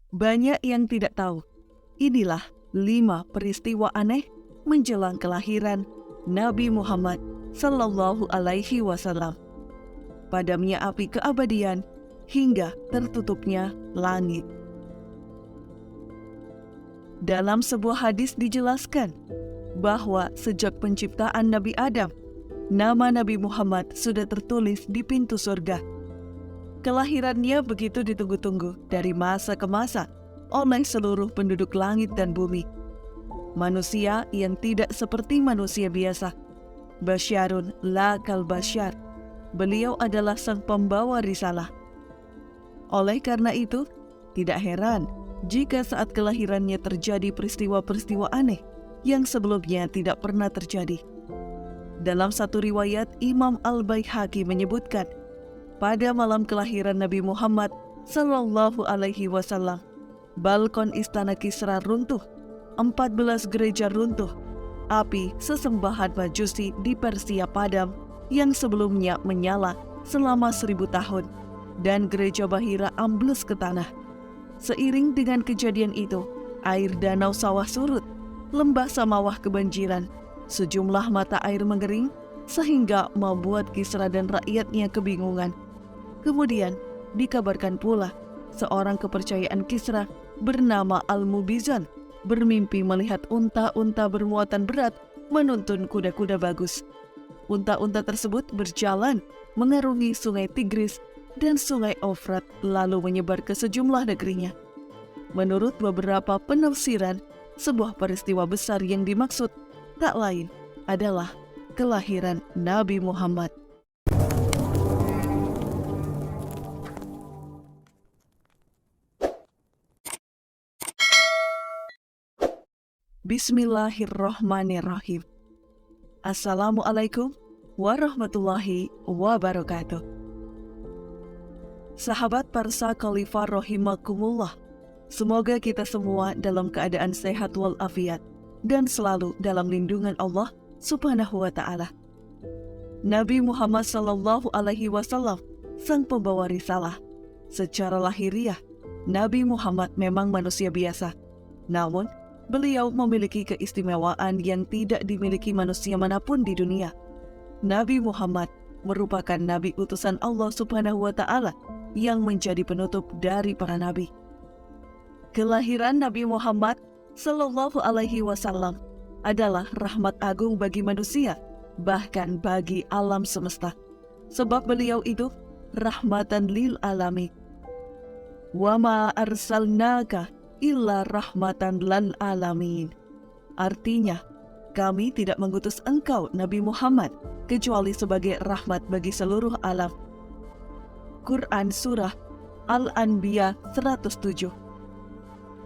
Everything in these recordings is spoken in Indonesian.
Banyak yang tidak tahu, inilah 5 peristiwa aneh menjelang kelahiran Nabi Muhammad Sallallahu Alaihi Wasallam. Padamnya api keabadian hingga tertutupnya langit. Dalam sebuah hadis dijelaskan bahwa sejak penciptaan Nabi Adam, nama Nabi Muhammad sudah tertulis di pintu surga. Kelahirannya begitu ditunggu-tunggu dari masa ke masa oleh seluruh penduduk langit dan bumi. Manusia yang tidak seperti manusia biasa. Basyarun la kal basyar. Beliau adalah sang pembawa risalah. Oleh karena itu, tidak heran jika saat kelahirannya terjadi peristiwa-peristiwa aneh yang sebelumnya tidak pernah terjadi. Dalam satu riwayat, Imam Al-Baihaqi menyebutkan, pada malam kelahiran Nabi Muhammad Sallallahu Alaihi Wasallam, balkon istana Kisra runtuh, 14 gereja runtuh, api sesembahan Majusi di Persia padam yang sebelumnya menyala selama 1000 tahun, dan gereja Bahira ambles ke tanah. Seiring dengan kejadian itu, air danau sawah surut, lembah Samawah kebanjiran, sejumlah mata air mengering, sehingga membuat Kisra dan rakyatnya kebingungan. Kemudian dikabarkan pula seorang kepercayaan Kisra bernama Al-Mubizan bermimpi melihat unta-unta bermuatan berat menuntun kuda-kuda bagus. Unta-unta tersebut berjalan mengarungi sungai Tigris dan sungai Ofrat lalu menyebar ke sejumlah negerinya. Menurut beberapa penafsiran, sebuah peristiwa besar yang dimaksud tak lain adalah kelahiran Nabi Muhammad. Bismillahirrahmanirrahim. Assalamualaikum warahmatullahi wabarakatuh. Sahabat Parsa Khalifah rahimakumullah, semoga kita semua dalam keadaan sehat walafiat dan selalu dalam lindungan Allah Subhanahu wa ta'ala. Nabi Muhammad Sallallahu Alaihi Wasallam, sang pembawa risalah. Secara lahiriah, Nabi Muhammad memang manusia biasa. Namun, beliau memiliki keistimewaan yang tidak dimiliki manusia manapun di dunia. Nabi Muhammad merupakan nabi utusan Allah Subhanahu wa ta'ala yang menjadi penutup dari para nabi. Kelahiran Nabi Muhammad Sallallahu Alaihi Wasallam adalah rahmat agung bagi manusia, bahkan bagi alam semesta. Sebab beliau itu rahmatan lil alamin. Wa ma arsalnaka illa rahmatan lil alamin. Artinya, kami tidak mengutus engkau Nabi Muhammad kecuali sebagai rahmat bagi seluruh alam. Quran Surah Al-Anbiya 107.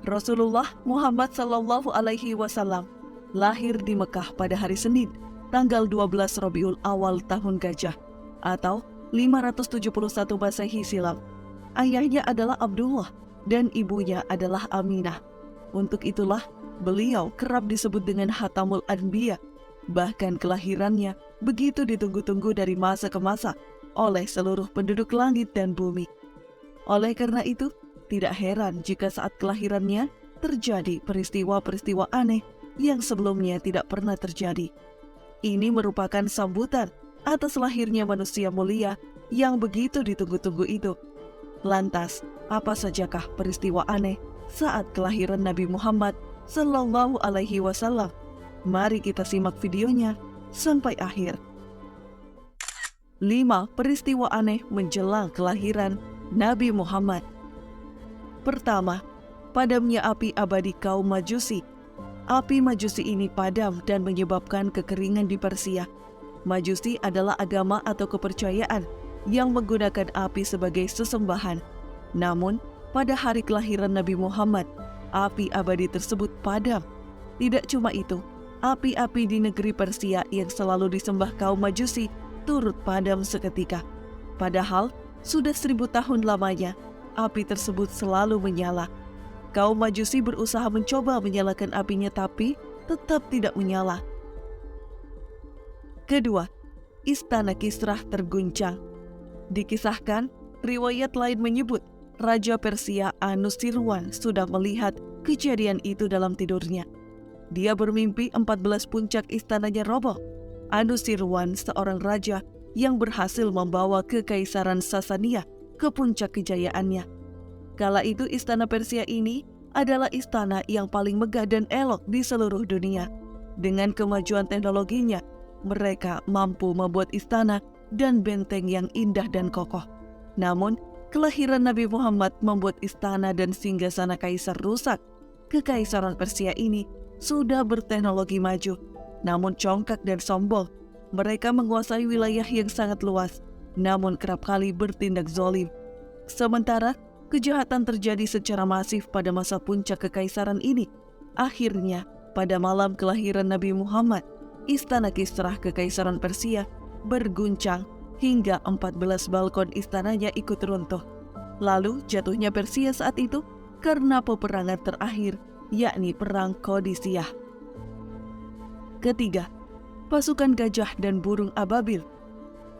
Rasulullah Muhammad Sallallahu Alaihi Wasallam lahir di Mekah pada hari Senin, tanggal 12 Rabiul Awal tahun Gajah atau 571 Masehi silam. Ayahnya adalah Abdullah dan ibunya adalah Aminah. Untuk itulah beliau kerap disebut dengan Hatamul Anbiya. Bahkan kelahirannya begitu ditunggu-tunggu dari masa ke masa oleh seluruh penduduk langit dan bumi. Oleh karena itu, tidak heran jika saat kelahirannya terjadi peristiwa-peristiwa aneh yang sebelumnya tidak pernah terjadi. Ini merupakan sambutan atas lahirnya manusia mulia yang begitu ditunggu-tunggu itu. Lantas, apa sajakah peristiwa aneh saat kelahiran Nabi Muhammad Sallallahu Alaihi Wasallam? Mari kita simak videonya sampai akhir. 5 peristiwa aneh menjelang kelahiran Nabi Muhammad. Pertama, padamnya api abadi kaum Majusi. Api Majusi ini padam dan menyebabkan kekeringan di Persia. Majusi adalah agama atau kepercayaan yang menggunakan api sebagai sesembahan. Namun, pada hari kelahiran Nabi Muhammad, api abadi tersebut padam. Tidak cuma itu, api-api di negeri Persia yang selalu disembah kaum Majusi turut padam seketika. Padahal, sudah 1000 tahun lamanya, api tersebut selalu menyala. Kaum Majusi berusaha mencoba menyalakan apinya tapi tetap tidak menyala. Kedua, Istana Kisra terguncang. Dikisahkan, riwayat lain menyebut Raja Persia Anusirwan sudah melihat kejadian itu dalam tidurnya. Dia bermimpi 14 puncak istananya roboh. Anusirwan seorang raja yang berhasil membawa kekaisaran Sasania ke puncak kejayaannya. Kala itu istana Persia ini adalah istana yang paling megah dan elok di seluruh dunia. Dengan kemajuan teknologinya, mereka mampu membuat istana dan benteng yang indah dan kokoh. Namun, kelahiran Nabi Muhammad membuat istana dan singgasana kaisar rusak. Kekaisaran Persia ini sudah berteknologi maju, namun congkak dan sombong. Mereka menguasai wilayah yang sangat luas, namun kerap kali bertindak zalim. Sementara, kejahatan terjadi secara masif pada masa puncak kekaisaran ini. Akhirnya, pada malam kelahiran Nabi Muhammad, istana Kisrah kekaisaran Persia berguncang hingga 14 balkon istananya ikut runtuh. Lalu jatuhnya Persia saat itu karena peperangan terakhir, yakni Perang Qadisiyah. Ketiga, pasukan gajah dan burung ababil.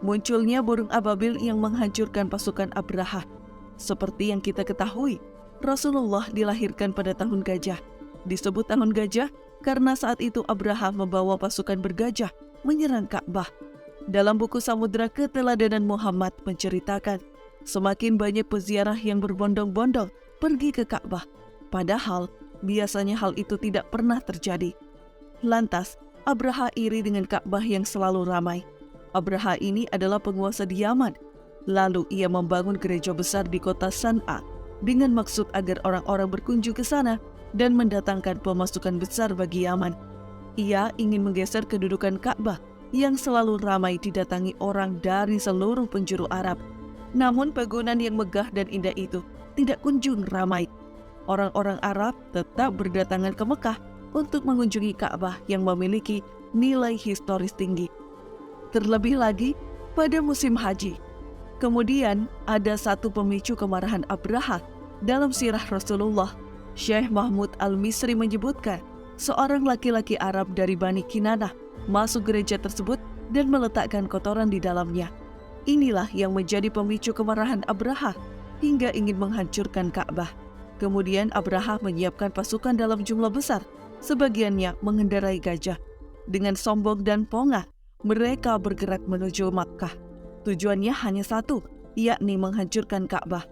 Munculnya burung ababil yang menghancurkan pasukan Abraha. Seperti yang kita ketahui, Rasulullah dilahirkan pada tahun gajah. Disebut tahun gajah karena saat itu Abraha membawa pasukan bergajah menyerang Ka'bah. Dalam buku Samudra Keteladanan Muhammad menceritakan, semakin banyak peziarah yang berbondong-bondong pergi ke Ka'bah. Padahal, biasanya hal itu tidak pernah terjadi. Lantas, Abraha iri dengan Ka'bah yang selalu ramai. Abraha ini adalah penguasa di Yaman. Lalu ia membangun gereja besar di kota San'a dengan maksud agar orang-orang berkunjung ke sana dan mendatangkan pemasukan besar bagi Yaman. Ia ingin menggeser kedudukan Ka'bah yang selalu ramai didatangi orang dari seluruh penjuru Arab. Namun bangunan yang megah dan indah itu tidak kunjung ramai. Orang-orang Arab tetap berdatangan ke Mekah untuk mengunjungi Ka'bah yang memiliki nilai historis tinggi. Terlebih lagi pada musim haji. Kemudian ada satu pemicu kemarahan Abraha. Dalam sirah Rasulullah, Syekh Mahmud Al-Misri menyebutkan seorang laki-laki Arab dari Bani Kinanah masuk gereja tersebut dan meletakkan kotoran di dalamnya. Inilah yang menjadi pemicu kemarahan Abraha hingga ingin menghancurkan Ka'bah. Kemudian Abraha menyiapkan pasukan dalam jumlah besar, sebagiannya mengendarai gajah. Dengan sombong dan pongah, mereka bergerak menuju Makkah. Tujuannya hanya satu, yakni menghancurkan Ka'bah.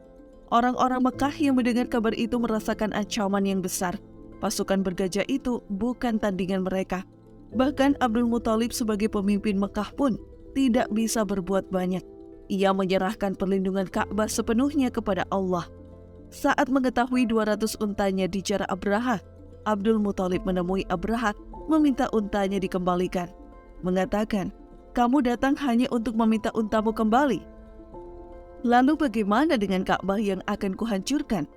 Orang-orang Mekah yang mendengar kabar itu merasakan ancaman yang besar. Pasukan bergajah itu bukan tandingan mereka. Bahkan Abdul Muthalib sebagai pemimpin Mekah pun tidak bisa berbuat banyak. Ia menyerahkan perlindungan Ka'bah sepenuhnya kepada Allah. Saat mengetahui 200 untanya dijarah Abraha, Abdul Muthalib menemui Abraha meminta untanya dikembalikan. Mengatakan, "Kamu datang hanya untuk meminta untamu kembali. Lalu bagaimana dengan Ka'bah yang akan kuhancurkan?"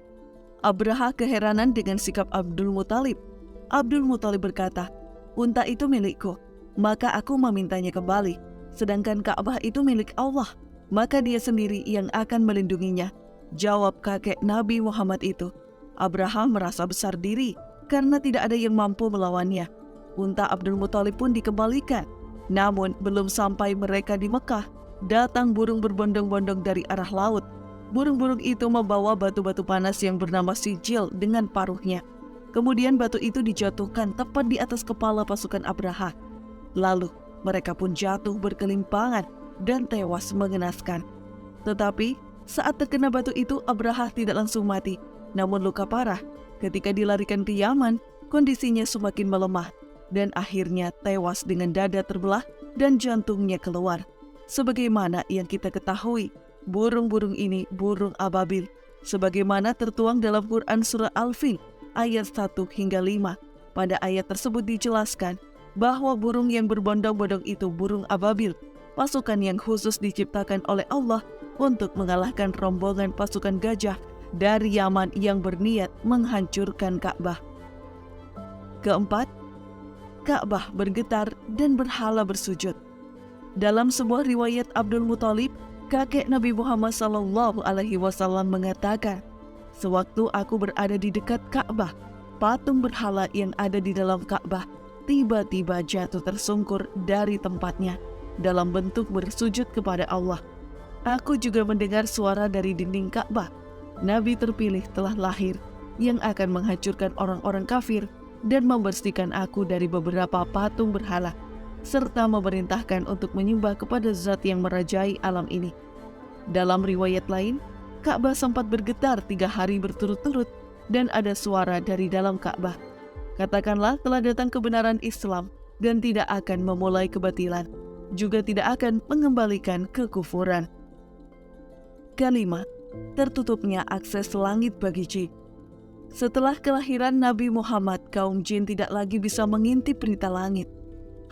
Abraha keheranan dengan sikap Abdul Muthalib. Abdul Muthalib berkata, "Unta itu milikku, maka aku memintanya kembali. Sedangkan Ka'bah itu milik Allah, maka dia sendiri yang akan melindunginya." Jawab kakek Nabi Muhammad itu. Abraham merasa besar diri karena tidak ada yang mampu melawannya. Unta Abdul Muthalib pun dikembalikan. Namun belum sampai mereka di Mekah, datang burung berbondong-bondong dari arah laut. Burung-burung itu membawa batu-batu panas yang bernama sijil dengan paruhnya. Kemudian batu itu dijatuhkan tepat di atas kepala pasukan Abraha. Lalu mereka pun jatuh berkelimpangan dan tewas mengenaskan. Tetapi saat terkena batu itu, Abraha tidak langsung mati, namun luka parah. Ketika dilarikan ke Yaman, kondisinya semakin melemah dan akhirnya tewas dengan dada terbelah dan jantungnya keluar. Sebagaimana yang kita ketahui, burung-burung ini burung ababil, sebagaimana tertuang dalam Quran Surah Al-Fil ayat 1 hingga 5. Pada ayat tersebut dijelaskan bahwa burung yang berbondong-bondong itu burung ababil, pasukan yang khusus diciptakan oleh Allah untuk mengalahkan rombongan pasukan gajah dari Yaman yang berniat menghancurkan Ka'bah. Keempat, Ka'bah bergetar dan berhala bersujud. Dalam sebuah riwayat Abdul Muthalib, kakek Nabi Muhammad SAW mengatakan, "Sewaktu aku berada di dekat Ka'bah, patung berhala yang ada di dalam Ka'bah tiba-tiba jatuh tersungkur dari tempatnya dalam bentuk bersujud kepada Allah. Aku juga mendengar suara dari dinding Ka'bah. Nabi terpilih telah lahir yang akan menghancurkan orang-orang kafir dan membersihkan aku dari beberapa patung berhala, serta memerintahkan untuk menyembah kepada zat yang merajai alam ini. Dalam riwayat lain, Ka'bah sempat bergetar 3 hari berturut-turut dan ada suara dari dalam Ka'bah. Katakanlah telah datang kebenaran Islam dan tidak akan memulai kebatilan, juga tidak akan mengembalikan kekufuran. Kelima, tertutupnya akses langit bagi jin. Setelah kelahiran Nabi Muhammad, kaum jin tidak lagi bisa mengintip berita langit.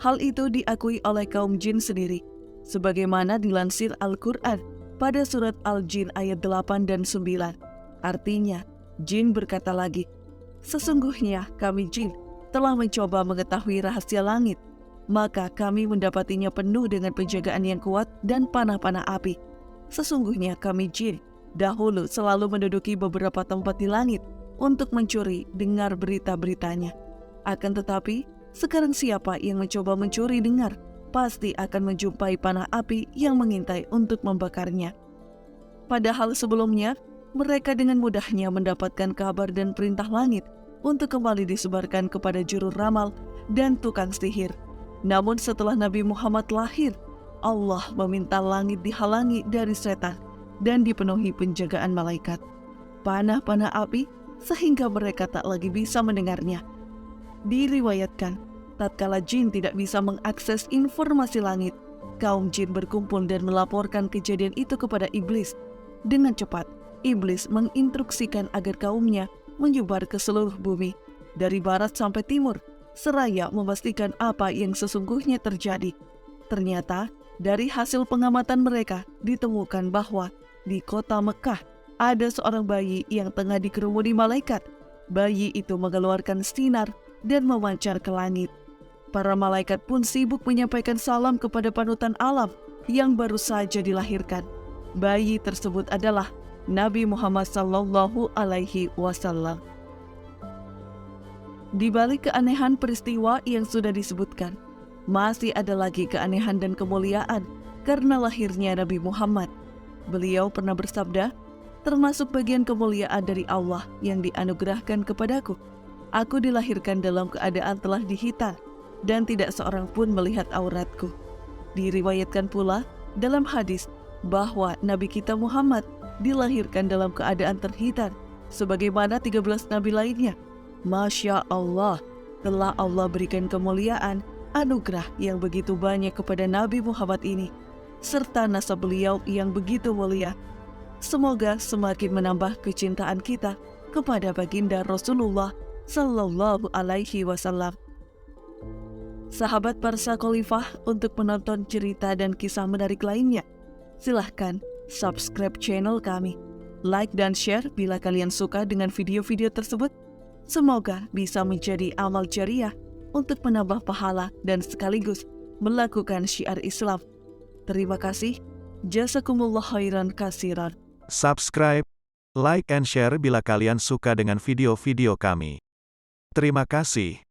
Hal itu diakui oleh kaum jin sendiri, sebagaimana dilansir Al-Quran pada surat Al-Jin ayat 8 dan 9. Artinya, jin berkata lagi, "Sesungguhnya kami jin telah mencoba mengetahui rahasia langit, maka kami mendapatinya penuh dengan penjagaan yang kuat dan panah-panah api. Sesungguhnya kami jin dahulu selalu menduduki beberapa tempat di langit untuk mencuri dengar berita-beritanya. Akan tetapi, sekarang siapa yang mencoba mencuri dengar, pasti akan menjumpai panah api yang mengintai untuk membakarnya." Padahal sebelumnya, mereka dengan mudahnya mendapatkan kabar dan perintah langit untuk kembali disebarkan kepada juru ramal dan tukang sihir. Namun setelah Nabi Muhammad lahir, Allah meminta langit dihalangi dari setan dan dipenuhi penjagaan malaikat, panah-panah api, sehingga mereka tak lagi bisa mendengarnya. Diriwayatkan, tatkala jin tidak bisa mengakses informasi langit, kaum jin berkumpul dan melaporkan kejadian itu kepada iblis. Dengan cepat, iblis menginstruksikan agar kaumnya menyebar ke seluruh bumi, dari barat sampai timur, seraya memastikan apa yang sesungguhnya terjadi. Ternyata, dari hasil pengamatan mereka ditemukan bahwa di kota Mekah ada seorang bayi yang tengah dikerumuni malaikat. Bayi itu mengeluarkan sinar dan memancar ke langit. Para malaikat pun sibuk menyampaikan salam kepada panutan alam yang baru saja dilahirkan. Bayi tersebut adalah Nabi Muhammad SAW. Di balik keanehan peristiwa yang sudah disebutkan, masih ada lagi keanehan dan kemuliaan karena lahirnya Nabi Muhammad. Beliau pernah bersabda, "Termasuk bagian kemuliaan dari Allah yang dianugerahkan kepadaku. Aku dilahirkan dalam keadaan telah dihitan, dan tidak seorang pun melihat auratku." Diriwayatkan pula dalam hadis bahwa Nabi kita Muhammad dilahirkan dalam keadaan terhitan, sebagaimana 13 Nabi lainnya. Masya Allah, telah Allah berikan kemuliaan, anugerah yang begitu banyak kepada Nabi Muhammad ini, serta nasab beliau yang begitu mulia. Semoga semakin menambah kecintaan kita kepada baginda Rasulullah Sallallahu Alaihi Wasallam. Sahabat Parsa Khalifah, untuk menonton cerita dan kisah menarik lainnya, silahkan subscribe channel kami, like dan share bila kalian suka dengan video-video tersebut. Semoga bisa menjadi amal jariah untuk menambah pahala dan sekaligus melakukan syiar Islam. Terima kasih. Jazakumullah khairan katsiran. Subscribe, like and share bila kalian suka dengan video-video kami. Terima kasih.